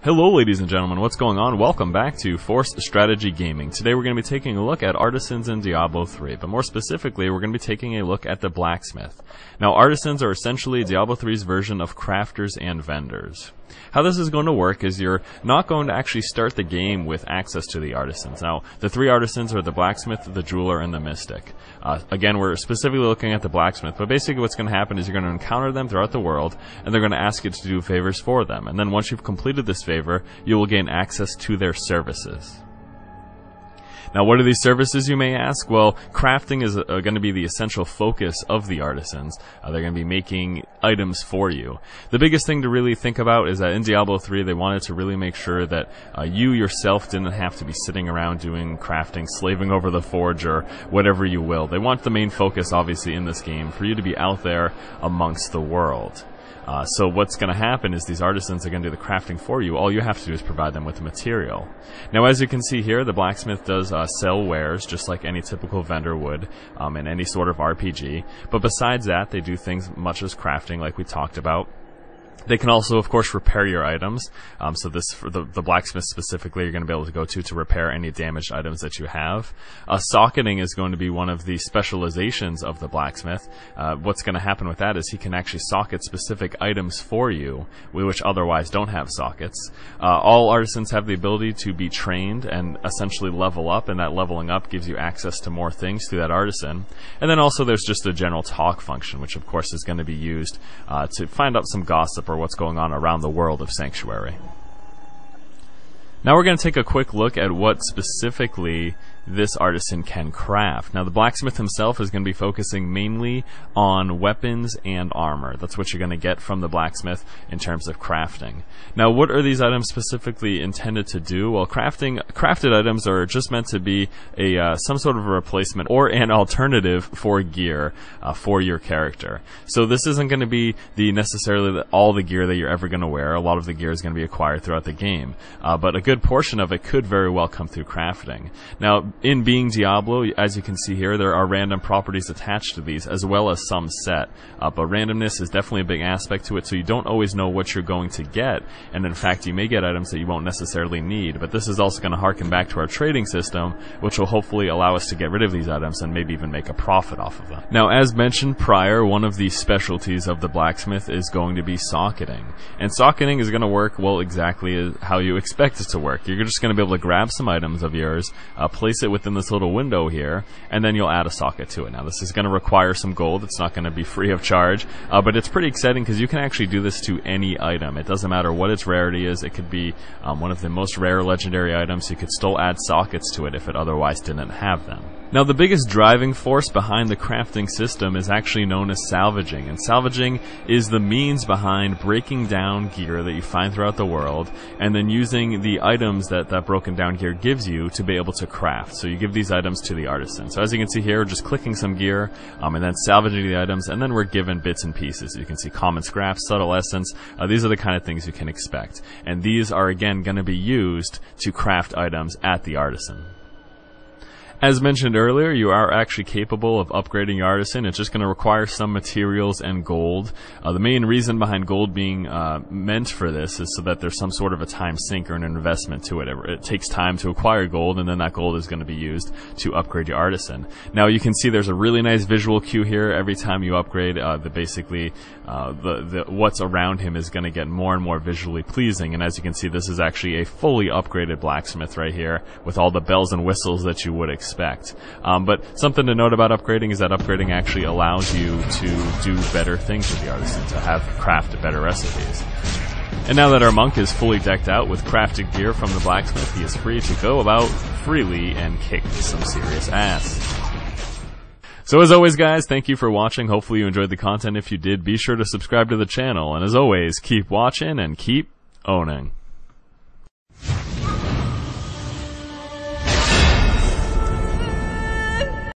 Hello ladies and gentlemen, what's going on? Welcome back to Forced Strategy Gaming. Today we're going to be taking a look at Artisans in Diablo 3, but more specifically we're going to be taking a look at the Blacksmith. Now Artisans are essentially Diablo 3's version of crafters and vendors. How this is going to work is you're not going to actually start the game with access to the Artisans. Now, the three Artisans are the Blacksmith, the Jeweler, and the Mystic. Again, we're specifically looking at the Blacksmith, but basically what's going to happen is you're going to encounter them throughout the world, and they're going to ask you to do favors for them. And then once you've completed this favor, you will gain access to their services. Now, what are these services, you may ask? Well, crafting is going to be the essential focus of the Artisans. They're going to be making items for you. The biggest thing to really think about is that in Diablo 3, they wanted to really make sure that you yourself didn't have to be sitting around doing crafting, slaving over the forge, or whatever you will. They want the main focus, obviously, in this game for you to be out there amongst the world. So what's going to happen is these artisans are going to do the crafting for you. All you have to do is provide them with the material. Now, as you can see here, the blacksmith does sell wares just like any typical vendor would in any sort of RPG. But besides that, they do things much as crafting like we talked about. They can also, of course, repair your items. So this, for the blacksmith specifically, you're going to be able to go to repair any damaged items that you have. Socketing is going to be one of the specializations of the blacksmith. What's going to happen with that is he can actually socket specific items for you, which otherwise don't have sockets. All artisans have the ability to be trained and essentially level up, and that leveling up gives you access to more things through that artisan. And then also there's just a general talk function, which of course is going to be used to find out some gossip or what's going on around the world of Sanctuary. Now we're going to take a quick look at what specifically this artisan can craft. Now the blacksmith himself is going to be focusing mainly on weapons and armor. That's what you're going to get from the blacksmith in terms of crafting. Now what are these items specifically intended to do? Well, crafted items are just meant to be some sort of a replacement or an alternative for gear for your character. So this isn't going to be necessarily all the gear that you're ever going to wear. A lot of the gear is going to be acquired throughout the game, but a good portion of it could very well come through crafting. Now, in being Diablo, as you can see here, there are random properties attached to these, as well as some set. But randomness is definitely a big aspect to it, so you don't always know what you're going to get. And in fact, you may get items that you won't necessarily need. But this is also going to harken back to our trading system, which will hopefully allow us to get rid of these items and maybe even make a profit off of them. Now, as mentioned prior, one of the specialties of the blacksmith is going to be socketing. And socketing is going to work, well, exactly how you expect it to work. You're just going to be able to grab some items of yours, place it within this little window here, and then you'll add a socket to it. Now this is going to require some gold. It's not going to be free of charge, but it's pretty exciting because you can actually do this to any item. It doesn't matter what its rarity is. It could be one of the most rare legendary items. You could still add sockets to it if it otherwise didn't have them. Now the biggest driving force behind the crafting system is actually known as salvaging, and salvaging is the means behind breaking down gear that you find throughout the world and then using the items that broken down gear gives you to be able to craft. So you give these items to the artisan. So as you can see here, we're just clicking some gear and then salvaging the items, and then we're given bits and pieces. You can see common scraps, subtle essence. These are the kind of things you can expect, and these are again going to be used to craft items at the artisan. As mentioned earlier, you are actually capable of upgrading your artisan. It's just going to require some materials and gold. The main reason behind gold being meant for this is so that there's some sort of a time sink or an investment to it. It takes time to acquire gold, and then that gold is going to be used to upgrade your artisan. Now you can see there's a really nice visual cue here. Every time you upgrade, what's around him is going to get more and more visually pleasing. And as you can see, this is actually a fully upgraded blacksmith right here with all the bells and whistles that you would expect. But something to note about upgrading is that upgrading actually allows you to do better things with the artisan, to have crafted better recipes. And now that our monk is fully decked out with crafted gear from the blacksmith, he is free to go about freely and kick some serious ass. So as always guys, thank you for watching. Hopefully you enjoyed the content. If you did, be sure to subscribe to the channel, and as always, keep watching and keep owning.